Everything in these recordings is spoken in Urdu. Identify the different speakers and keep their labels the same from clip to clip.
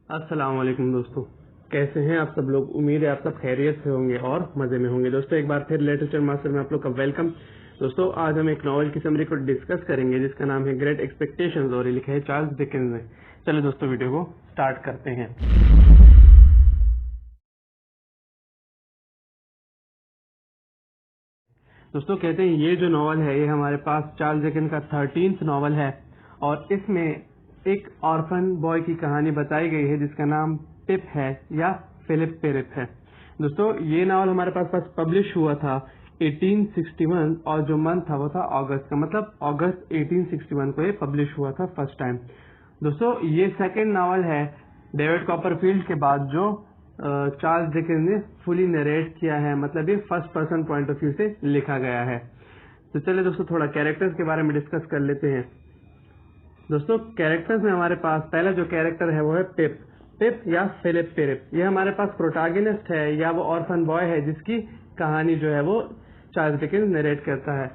Speaker 1: السلام علیکم دوستوں، کیسے ہیں آپ سب لوگ؟ امید ہے آپ سب خیریت سے ہوں گے اور مزے میں ہوں گے۔ دوستوں ایک بار پھر لٹریچر ماسٹر میں آپ لوگ کا ویلکم۔ دوستوں آج ہم ایک ناول کی سمری کو ڈسکس کریں گے جس کا نام ہے گریٹ ایکسپیکٹیشنز اور یہ لکھا ہے چارلس ڈکنز نے۔ چلے دوستوں ویڈیو کو سٹارٹ کرتے ہیں۔ دوستوں کہتے ہیں یہ جو ناول ہے یہ ہمارے پاس چارلس ڈکن کا 13th ناول ہے اور اس میں ایک آرفن بوائے کی کہانی بتائی گئی ہے جس کا نام پپ ہے یا فلپ پیرپ ہے۔ دوستوں یہ ناول ہمارے پاس پبلش ہوا تھا 1861 اور جو منتھ تھا وہ تھا اگست کا، مطلب اگست 1861 کو یہ پبلش ہوا تھا فرسٹ ٹائم۔ دوستوں یہ سیکنڈ ناول ہے ڈیوڈ کاپر فیلڈ کے بعد جو چارلس ڈکن نے فلی نریٹ کیا ہے، مطلب یہ first person point of view سے لکھا گیا ہے۔ تو چلے دوستوں تھوڑا کیریکٹرز کے بارے میں ڈسکس کر لیتے ہیں۔ دوستوں کیریکٹرز میں ہمارے پاس پہلا جو کیریکٹر ہے وہ ہے پپ یا فلپ پیرپ۔ یہ ہمارے پاس پروٹاگنسٹ ہے یا وہ آرفن بوائے ہے جس کی کہانی جو ہے وہ چارلس ڈکن نریٹ کرتا ہے۔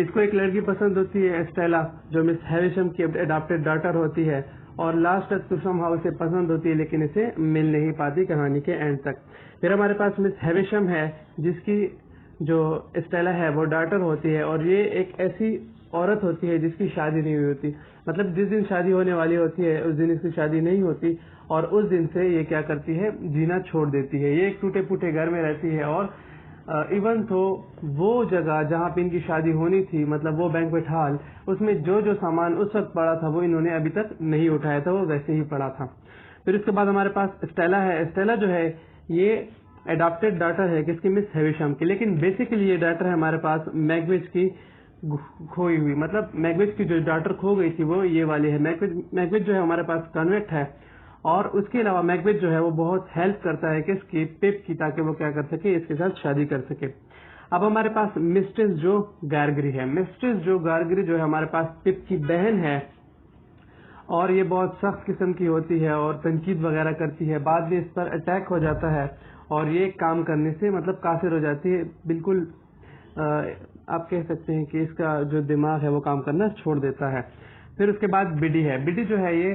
Speaker 1: اس کو ایک لڑکی پسند ہوتی ہے اسٹیلا، جو مس ہیویشم کی اڈاپٹیڈ ڈاٹر ہوتی ہے اور لاسٹ تک سم ہاؤ اسے پسند ہوتی ہے لیکن اسے مل نہیں پاتی کہانی کے اینڈ تک۔ پھر ہمارے پاس مس ہیویشم ہے جس کی جو اسٹیلا ہے وہ ڈاٹر ہوتی ہے اور یہ ایک ایسی عورت ہوتی ہے جس کی شادی نہیں ہوئی ہوتی، مطلب جس دن شادی ہونے والی ہوتی ہے اس دن اس کی شادی نہیں ہوتی اور اس دن سے یہ کیا کرتی ہے، جینا چھوڑ دیتی ہے۔ یہ ایک ٹوٹے پھوٹے گھر میں رہتی ہے اور ایون تو وہ جگہ جہاں پہ ان کی شادی ہونی تھی، مطلب وہ بینکویٹ ہال، اس میں جو سامان اس وقت پڑا تھا وہ انہوں نے ابھی تک نہیں اٹھایا تھا، وہ ویسے ہی پڑا تھا۔ پھر اس کے بعد ہمارے پاس اسٹیلا ہے۔ اسٹیلا جو ہے یہ اڈاپٹیڈ ڈاٹر ہے کس کی، مس ہیویشم کی، لیکن بیسیکلی یہ ڈاٹر ہے ہمارے پاس میگویج کی کھوئی ہوئی، مطلب میگویج کی جو ڈاٹر کھو گئی تھی وہ یہ والی ہے۔ میگویج جو ہے ہمارے پاس کنویکٹ ہے اور اس کے علاوہ میگویج جو ہے وہ بہت ہیلپ کرتا ہے کس کی، پپ کی، تاکہ وہ کیا کر سکے، اس کے ساتھ شادی کر سکے۔ اب ہمارے پاس مسٹرز جو گارگری ہے۔ مسٹرز جو گارگری جو ہے ہمارے پاس پپ کی بہن ہے اور یہ بہت سخت قسم کی ہوتی ہے اور تنقید وغیرہ کرتی ہے۔ بعد میں اس پر اٹیک ہو جاتا ہے اور یہ کام کرنے سے مطلب کافر ہو جاتی ہے، بالکل آپ کہہ سکتے ہیں کہ اس کا جو دماغ ہے وہ کام کرنا چھوڑ دیتا ہے۔ پھر اس کے بعد بڈی ہے۔ بڈی جو ہے یہ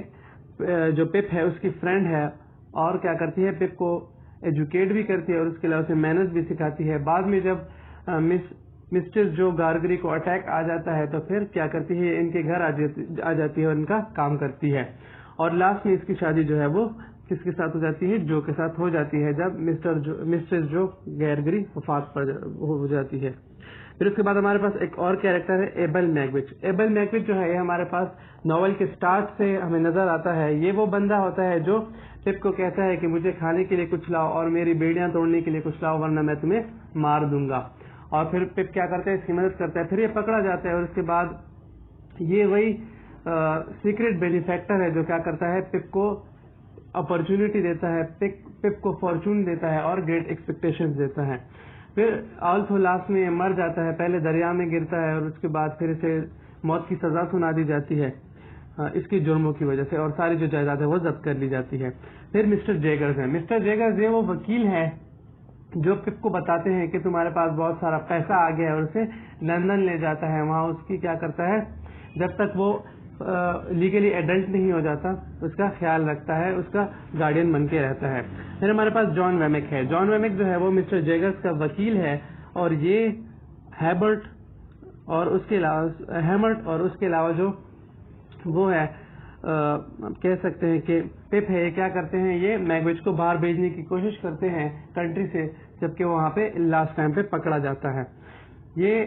Speaker 1: جو پپ ہے اس کی فرینڈ ہے اور کیا کرتی ہے، پپ کو ایجوکیٹ بھی کرتی ہے اور اس کے علاوہ سے مینرز بھی سکھاتی ہے۔ بعد میں جب مسٹر جو گارگری کو اٹیک آ جاتا ہے تو پھر کیا کرتی ہے، ان کے گھر آ جاتی ہے اور ان کا کام کرتی ہے اور لاسٹ میں اس کی شادی جو ہے وہ کس کے ساتھ ہو جاتی ہے، جو کے ساتھ ہو جاتی ہے جب مسٹر جو گارگری وفات ہو جاتی ہے۔ پھر اس کے بعد ہمارے پاس ایک اور کیریکٹر ہے ایبل میگوچ۔ ایبل میگوچ جو ہے یہ ہمارے پاس ناول کے سٹارٹ سے ہمیں نظر آتا ہے۔ یہ وہ بندہ ہوتا ہے جو پپ کو کہتا ہے کہ مجھے کھانے کے لیے کچھ لاؤ اور میری بیڑیاں توڑنے کے لیے کچھ لاؤ ورنہ میں تمہیں مار دوں گا، اور پھر پپ کیا کرتا ہے، اس کی مدد کرتا ہے۔ پھر یہ پکڑا جاتا ہے اور اس کے بعد یہ وہی سیکرٹ بینیفیکٹر ہے جو کیا کرتا ہے، پپ کو اپرچونٹی دیتا ہے، پپ کو فارچون دیتا ہے اور گریٹ ایکسپیکٹیشنز دیتا ہے۔ پھر آلسو لاسٹ میں یہ مر جاتا ہے، پہلے دریا میں گرتا ہے اور اس کے بعد پھر اسے موت کی سزا سنا دی جاتی ہے اس کی جرموں کی وجہ سے اور ساری جو جائیداد ہے وہ ضبط کر لی جاتی ہے۔ پھر مسٹر جیگرز ہیں۔ مسٹر جیگرز یہ وہ وکیل ہے جو پپ کو بتاتے ہیں کہ تمہارے پاس بہت سارا پیسہ آ گیا ہے اور اسے لندن لے جاتا ہے، وہاں اس کی کیا کرتا ہے، جب تک وہ لیگلی ایڈلٹ نہیں ہو جاتا اس کا خیال رکھتا ہے، اس کا گارڈین بن کے رہتا ہے۔ پھر ہمارے پاس جان ویمک ہے۔ جان ویمک جو ہے وہ مسٹر جیگرز کا وکیل ہے اور یہ ہیمرٹ اور اس کے علاوہ جو وہ ہے کہہ سکتے ہیں کہ پپ ہے، یہ کیا کرتے ہیں، یہ میگویج کو باہر بھیجنے کی کوشش کرتے ہیں کنٹری سے، جبکہ وہاں پہ لاسٹ ٹائم پہ پکڑا جاتا ہے۔ یہ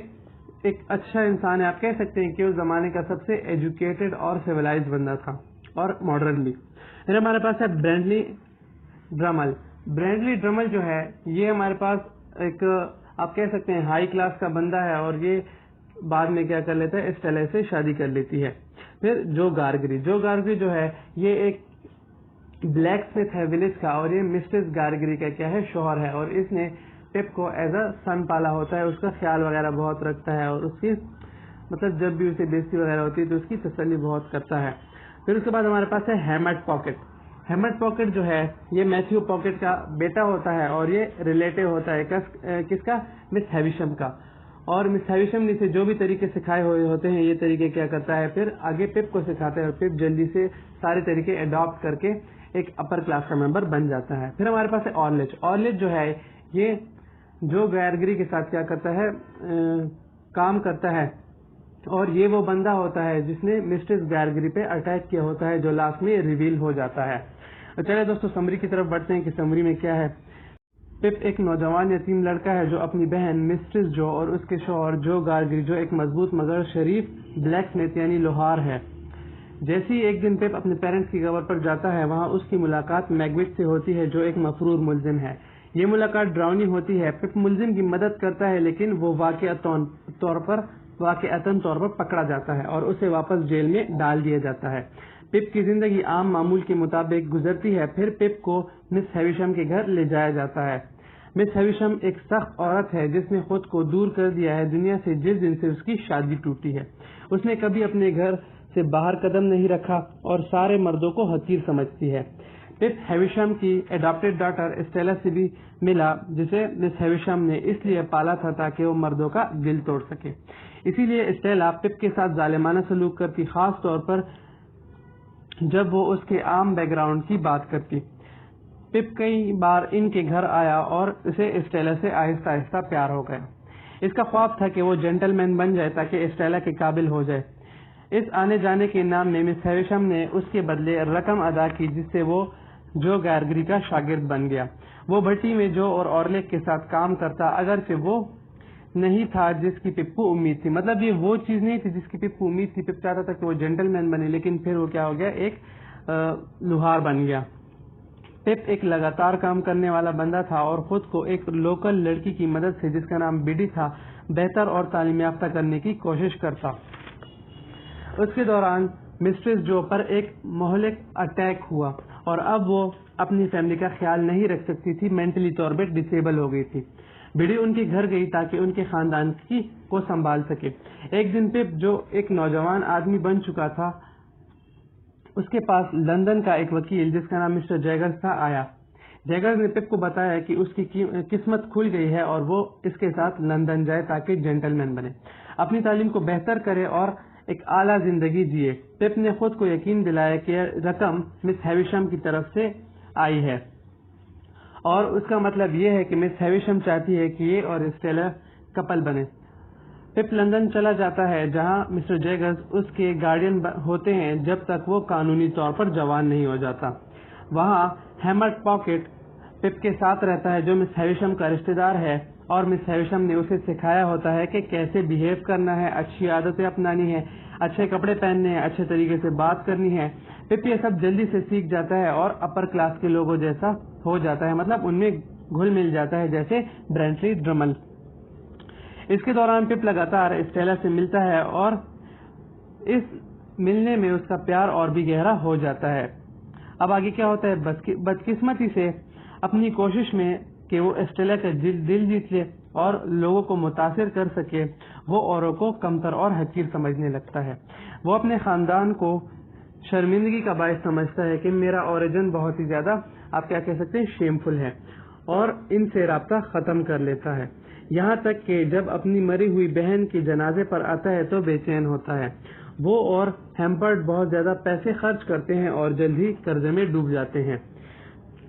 Speaker 1: ایک اچھا انسان ہے، آپ کہہ سکتے ہیں کہ اس زمانے کا سب سے ایجوکیٹڈ اور سیولائزڈ بندہ تھا اور ماڈرن بھی۔ پھر ہمارے پاس ہے برینڈلی ڈرمل۔ برینڈلی ڈرمل جو ہے یہ ہمارے پاس ایک آپ کہہ سکتے ہیں ہائی کلاس کا بندہ ہے اور یہ بعد میں کیا کر لیتا ہے، اسٹیلا سے شادی کر لیتی ہے۔ پھر جو گارگری جو ہے یہ ایک بلیک اسمتھ ہے ولیج کا اور یہ مسٹر گارگری کا کیا ہے، شوہر ہے اور اس نے پپ کو ایز اے سن پالا ہوتا ہے، اس کا خیال وغیرہ بہت رکھتا ہے اور اس کی مطلب جب بھی اسے بےزتی وغیرہ ہوتی ہے تو اس کی تسلی بہت کرتا ہے۔ پھر اس کے بعد ہمارے پاس ہے ہیمٹ پاکٹ۔ ہیمٹ پاکٹ جو ہے یہ میتھیو پاکٹ کا بیٹا ہوتا ہے اور یہ ریلیٹو ہوتا ہے کس کا، مس ہیویشم کا، اور مس ہیویشم نے اسے جو بھی طریقے سکھائے ہوئے ہوتے ہیں یہ طریقے کیا کرتا ہے پھر آگے پپ کو سکھاتا ہے اور پپ جلدی سے سارے طریقے اڈاپٹ کر کے ایک اپر کلاس کا ممبر بن جاتا ہے. پھر ہمارے پاس ہے اورلچ جو ہے یہ جو گیرگری کے ساتھ کیا کرتا ہے کام کرتا ہے اور یہ وہ بندہ ہوتا ہے جس نے مسٹرس گیرگری پہ اٹیک کیا ہوتا ہے جو لاسٹ میں ریویل ہو جاتا ہے. چلے دوستو سمری کی طرف بڑھتے ہیں کہ سمری میں کیا ہے. پپ ایک نوجوان یتیم لڑکا ہے جو اپنی بہن مسٹرس جو اور اس کے شوہر جو گارگری جو ایک مضبوط مگر شریف بلیک سمتھ یعنی لوہار ہے. جیسے ہی ایک دن پپ اپنے پیرنٹس کی قبر پر جاتا ہے وہاں اس کی ملاقات میگوٹ سے ہوتی ہے جو ایک مفرور ملزم ہے. یہ ملاقات ڈراؤنی ہوتی ہے. پپ ملزم کی مدد کرتا ہے لیکن وہ واقعتاً طور پر پکڑا جاتا ہے اور اسے واپس جیل میں ڈال دیا جاتا ہے. پپ کی زندگی عام معمول کے مطابق گزرتی ہے. پھر پپ کو مس ہیویشم کے گھر لے جایا جاتا ہے. مس ہیویشم ایک سخت عورت ہے جس نے خود کو دور کر دیا ہے دنیا سے جس دن سے اس کی شادی ٹوٹی ہے. اس نے کبھی اپنے گھر سے باہر قدم نہیں رکھا اور سارے مردوں کو حقیر سمجھتی ہے. پپ ہیویشم کی ایڈاپٹیڈ ڈاٹر اسٹیلا سے بھی ملا جسے مس ہیویشم نے اس لیے پالا تھا تاکہ وہ مردوں کا دل توڑ سکے. اسی لیے اسٹیلا پپ کے ساتھ ظالمانہ سلوک کرتی خاص طور پر جب وہ اس کے عام بیک گراؤنڈ کی بات کرتی. پپ کئی بار ان کے گھر آیا اور اسے اسٹیلا سے آہستہ آہستہ پیار ہو گیا. اس کا خواب تھا کہ وہ جینٹل مین بن جائے تاکہ اسٹیلا کے قابل ہو جائے. اس آنے جانے کے نام میں مس ہیویشم نے اس کے بدلے رقم ادا کی جس سے وہ جو گیرگری کا شاگرد بن گیا. وہ بھٹی میں جو اور اورلیک کے ساتھ کام کرتا اگرچہ وہ نہیں تھا جس کی پپ کو امید تھی. مطلب یہ وہ چیز نہیں تھی جس کی پپ کو امید تھی. پپ چاہتا تھا کہ وہ جینٹل مین بنے لیکن پھر وہ کیا ہو گیا ایک لوہار بن گیا. پپ ایک لگاتار کام کرنے والا بندہ تھا اور خود کو ایک لوکل لڑکی کی مدد سے جس کا نام بیڈی تھا بہتر اور تعلیم یافتہ کرنے کی کوشش کرتا. اس کے دوران مسٹرس جو پر ایک مہلک اٹیک ہوا اور اب وہ اپنی فیملی کا خیال نہیں رکھ سکتی تھی. مینٹلی طور پہ ڈسیبل ہو گئی تھی. بیڈی ان کے گھر گئی تاکہ ان کے خاندان کو سنبھال سکے. ایک دن پپ جو ایک نوجوان آدمی بن چکا تھا اس کے پاس لندن کا ایک وکیل جس کا نام مسٹر جیگرز تھا آیا. جیگرز نے پپ کو بتایا کہ اس کی قسمت کھل گئی ہے اور وہ اس کے ساتھ لندن جائے تاکہ جینٹل مین بنے, اپنی تعلیم کو بہتر کرے اور ایک اعلیٰ زندگی جیے. پپ نے خود کو یقین دلایا کہ رقم مس ہیویشم کی طرف سے آئی ہے اور اس کا مطلب یہ ہے کہ مس ہیویشم چاہتی ہے کہ یہ اور اسٹیلا کپل بنے. پپ لندن چلا جاتا ہے جہاں مسٹر جیگرز اس کے گارڈین ہوتے ہیں جب تک وہ قانونی طور پر جوان نہیں ہو جاتا. وہاں ہیمرڈ پاکٹ پپ کے ساتھ رہتا ہے جو مس ہیویشم کا رشتہ دار ہے اور مس ہیویشم نے اسے سکھایا ہوتا ہے کہ کیسے بیہیو کرنا ہے, اچھی عادتیں اپنانی ہے, اچھے کپڑے پہننے ہیں, اچھے طریقے سے بات کرنی ہے. پپ یہ سب جلدی سے سیکھ جاتا ہے اور اپر کلاس کے لوگوں جیسا ہو جاتا ہے, مطلب ان میں گھل مل جاتا ہے جیسے برینٹلی ڈرمل. اس کے دوران پپ لگاتار اسٹیلا سے ملتا ہے اور اس ملنے میں اس کا پیار اور بھی گہرا ہو جاتا ہے. اب آگے کیا ہوتا ہے, بدقسمتی سے اپنی کوشش میں کہ وہ اسٹیلا کا دل جیت لے اور لوگوں کو متاثر کر سکے وہ اوروں کو کمتر اور حقیر سمجھنے لگتا ہے. وہ اپنے خاندان کو شرمندگی کا باعث سمجھتا ہے کہ میرا اوریجن بہت ہی زیادہ آپ کیا کہہ سکتے ہیں شیمفل ہے اور ان سے رابطہ ختم کر لیتا ہے. یہاں تک کہ جب اپنی مری ہوئی بہن کے جنازے پر آتا ہے تو بے چین ہوتا ہے. وہ اور ہیمپرڈ بہت زیادہ پیسے خرچ کرتے ہیں اور جلد ہی قرضے میں ڈوب جاتے ہیں.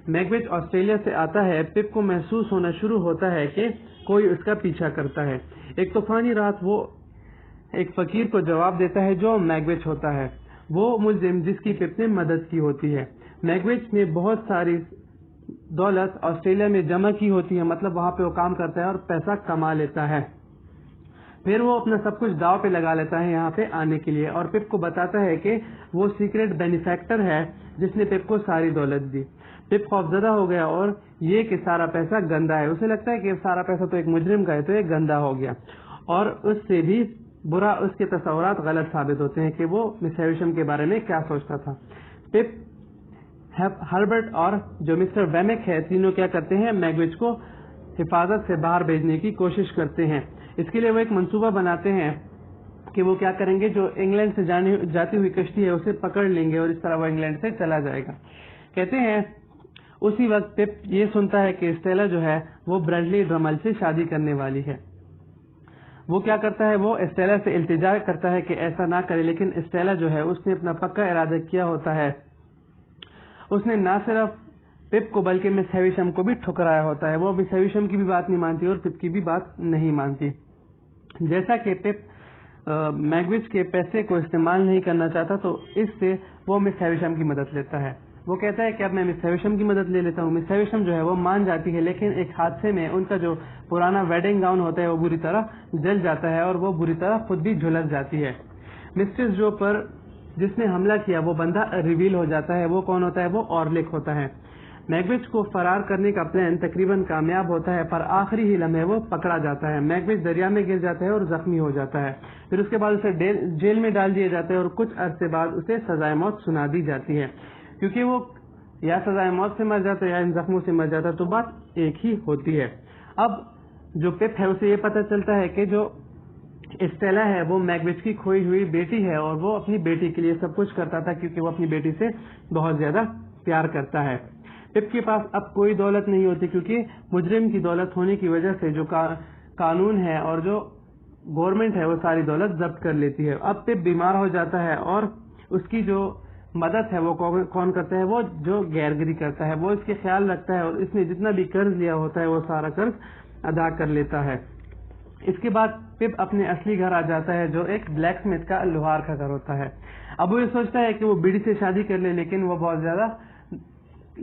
Speaker 1: میگوٹ آسٹریلیا سے آتا ہے. پپ کو محسوس ہونا شروع ہوتا ہے کہ کوئی اس کا پیچھا کرتا ہے. ایک طوفانی رات وہ ایک فقیر کو جواب دیتا ہے جو میگوٹ ہوتا ہے, وہ ملزم جس کی پپ نے مدد کی ہوتی ہے. میگوٹ نے بہت ساری دولت آسٹریلیا میں جمع کی ہوتی ہے, مطلب وہاں پہ وہ کام کرتا ہے اور پیسہ کما لیتا ہے. پھر وہ اپنا سب کچھ داؤ پہ لگا لیتا ہے یہاں پہ آنے کے لیے اور پپ کو بتاتا ہے کہ وہ سیکریٹ بینیفیکٹر ہے جس نے پپ کو ساری دولت دی. پپ خوفزدہ ہو گیا اور یہ کہ سارا پیسہ گندا ہے. اسے لگتا ہے کہ سارا پیسہ تو ایک مجرم کا ہے تو یہ گندا ہو گیا اور اس سے بھی برا اس کے تصورات غلط ثابت ہوتے ہیں کہ وہ مس ہیویشم کے بارے میں کیا سوچتا تھا. پپ, ہربرٹ اور جو مسٹر ویمک ہے تینوں کیا کرتے ہیں, میگوٹ کو حفاظت سے باہر بھیجنے کی کوشش کرتے ہیں. اس کے لیے وہ ایک منصوبہ بناتے ہیں کہ وہ کیا کریں گے, جو انگلینڈ سے جاتی ہوئی کشتی ہے اسے پکڑ لیں گے اور اس طرح وہ انگلینڈ سے چلا جائے گا. کہتے ہیں اسی وقت پپ یہ سنتا ہے کہ اسٹیلا جو ہے وہ برینٹلی ڈرمل سے شادی کرنے والی ہے. وہ کیا کرتا ہے، وہ اسٹیلا سے التجا کرتا ہے کہ ایسا نہ کرے، لیکن اسٹیلا جو ہے اس نے اپنا پکا ارادہ کیا ہوتا ہے، اس نے نہ صرف پپ کو بلکہ مس ہیویشم کو بھی ٹھکرایا ہوتا ہے. وہ مس ہیویشم کی بھی بات نہیں مانتی اور پپ کی بھی بات نہیں مانتی. جیسا کہ پپ میگوچ کے پیسے کو استعمال نہیں کرنا چاہتا تو اس سے وہ مس ہیویشم کی مدد لیتا ہے. وہ کہتا ہے کہ اب میں مس ہیویشم کی مدد لے لیتا ہوں. مس ہیویشم جو ہے وہ مان جاتی ہے، لیکن ایک حادثے میں ان کا جو پرانا ویڈنگ گاؤن ہوتا ہے وہ بری طرح جل جاتا ہے اور وہ بری طرح خود بھی جھلس جاتی ہے. مسٹر جو پر جس نے حملہ کیا وہ بندہ ریویل ہو جاتا ہے. وہ کون ہوتا ہے؟ وہ اورلک ہوتا ہے. میگوچ کو فرار کرنے کا پلان تقریباً کامیاب ہوتا ہے، پر آخری ہی لمحے وہ پکڑا جاتا ہے. میگوچ دریا میں گر جاتا ہے اور زخمی ہو جاتا ہے. پھر اس کے بعد اسے جیل میں ڈال دیا جاتا ہے اور کچھ عرصے بعد اسے سزائے موت سنا دی جاتی ہے. کیونکہ وہ یا سزائے موت سے مر جاتا ہے یا ان زخموں سے مر جاتا ہے، تو بات ایک ہی ہوتی ہے. اب جو پپ ہے اسے یہ پتہ چلتا ہے کہ جو اسٹیلا ہے وہ میگوچ کی کھوئی ہوئی بیٹی ہے اور وہ اپنی بیٹی کے لیے سب کچھ کرتا تھا کیونکہ وہ اپنی بیٹی سے بہت زیادہ پیار کرتا ہے. پپ کے پاس اب کوئی دولت نہیں ہوتی کیونکہ مجرم کی دولت ہونے کی وجہ سے جو قانون ہے اور جو گورنمنٹ ہے وہ ساری دولت ضبط کر لیتی ہے. اب پپ بیمار ہو جاتا ہے اور اس کی جو مدد ہے وہ کون کرتا ہے؟ وہ جو گیرگری کرتا ہے. وہ اس کے خیال رکھتا ہے اور اس نے جتنا بھی قرض لیا ہوتا ہے وہ سارا قرض ادا کر لیتا ہے. اس کے بعد پپ اپنے اصلی گھر آ جاتا ہے جو ایک بلیک سمتھ کا لوہار کا گھر ہوتا ہے. اب وہ یہ سوچتا ہے کہ وہ بیڈی سے شادی کر لے، لیکن وہ بہت زیادہ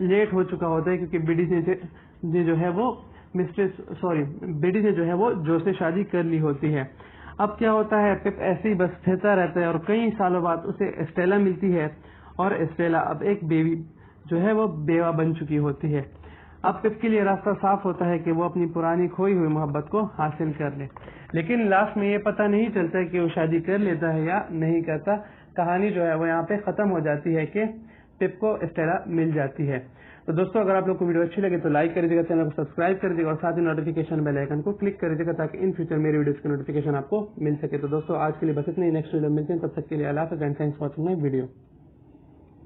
Speaker 1: لیٹ ہو چکا ہوتا ہے کیونکہ بیڈی نے جو ہے وہ بیڈی نے جو ہے وہ جو سے شادی کر لی ہوتی ہے. اب کیا ہوتا ہے، پپ ایسے ہی بس پھرتا رہتا ہے اور کئی سالوں بعد اسے اسٹیلا ملتی ہے اور اسٹیلا اب ایک بیوی جو ہے وہ بیوہ بن چکی ہوتی ہے. اب پپ کے لیے راستہ صاف ہوتا ہے کہ وہ اپنی پرانی کھوئی ہوئی محبت کو حاصل کر لے، لیکن لاسٹ میں یہ پتہ نہیں چلتا کہ وہ شادی کر لیتا ہے یا نہیں کرتا. کہانی جو ہے وہ یہاں پہ ختم ہو جاتی ہے کہ پپ کو اسٹیلا مل جاتی ہے. تو دوستو اگر آپ لوگ کو ویڈیو اچھی لگے تو لائک کر دیجیے گا، چینل کو سبسکرائب کر دیجیے گا اور ساتھ ہی نوٹیفیکیشن بیل آئیکن کو کلک کر دیجیے گا تاکہ ان فیوچر میری ویڈیوز کی نوٹیفیکیشن آپ کو مل سکے. تو دوستو آج کے لیے بس اتنا ہی، نیکسٹ ویڈیو ملتے ہیں، تب تک کے لیے اللہ حافظ and thanks for watching my video.